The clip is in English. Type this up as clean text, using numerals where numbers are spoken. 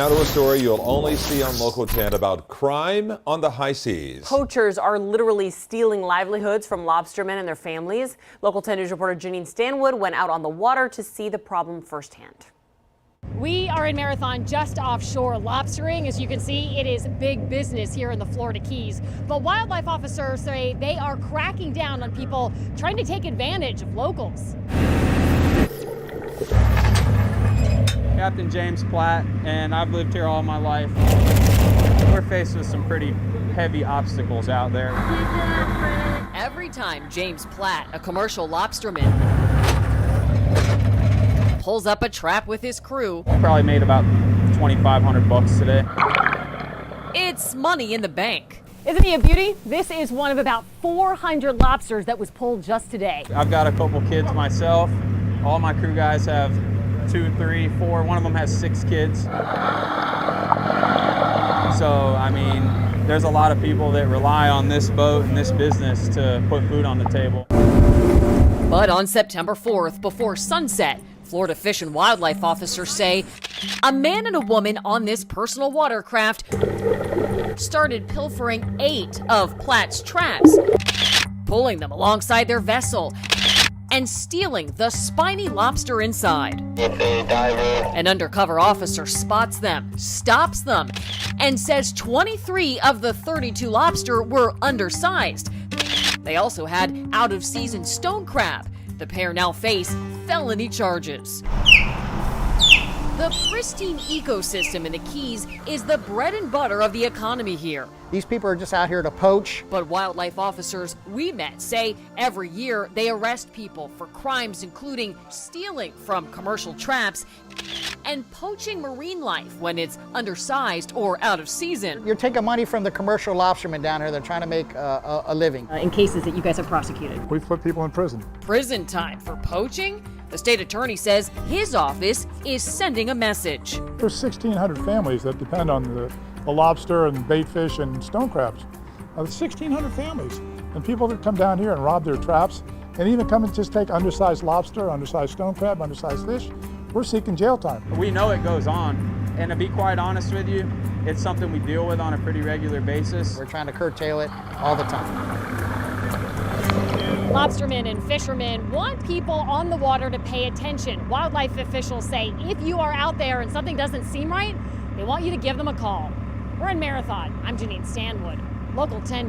Now to a story you'll only see on Local 10 about crime on the high seas. Poachers are literally stealing livelihoods from lobstermen and their families. Local 10 News reporter Janine Stanwood went out on the water to see the problem firsthand. We are in Marathon, just offshore. Lobstering, as you can see, it is big business here in the Florida Keys. But wildlife officers say they are cracking down on people trying to take advantage of locals. Captain James Platt, and I've lived here all my life. We're faced with some pretty heavy obstacles out there. Every time James Platt, a commercial lobsterman, pulls up a trap with his crew, Probably made about $2,500 today. it's money in the bank. Isn't he a beauty? This is one of about 400 lobsters that was pulled just today. I've got a couple kids myself. All my crew guys have 2, 3, 4. One of them has 6 kids. So, I mean, there's a lot of people that rely on this boat and this business to put food on the table. But on September 4th, before sunset, Florida Fish and Wildlife officers say a man and a woman on this personal watercraft started pilfering 8 of Platt's traps, pulling them alongside their vessel and stealing the spiny lobster inside. An undercover officer spots them, stops them, and says 23 of the 32 lobster were undersized. They also had out-of-season stone crab. The pair now face felony charges. The pristine ecosystem in the Keys is the bread and butter of the economy here. These people are just out here to poach. But wildlife officers we met say every year they arrest people for crimes including stealing from commercial traps and poaching marine life when it's undersized or out of season. You're taking money from the commercial lobstermen down here. They're trying to make a living. In cases that you guys have prosecuted. We've put people in prison. Prison time for poaching? The state attorney says his office is sending a message. There's 1,600 families that depend on the lobster and bait fish and stone crabs. 1,600 families. And people that come down here and rob their traps and even come and just take undersized lobster, undersized stone crab, undersized fish, we're seeking jail time. We know it goes on, and to be quite honest with you, it's something we deal with on a pretty regular basis. We're trying to curtail it all the time. Lobstermen and fishermen want people on the water to pay attention. Wildlife officials say if you are out there and something doesn't seem right, they want you to give them a call. We're in Marathon. I'm Janine Stanwood, Local 10 News.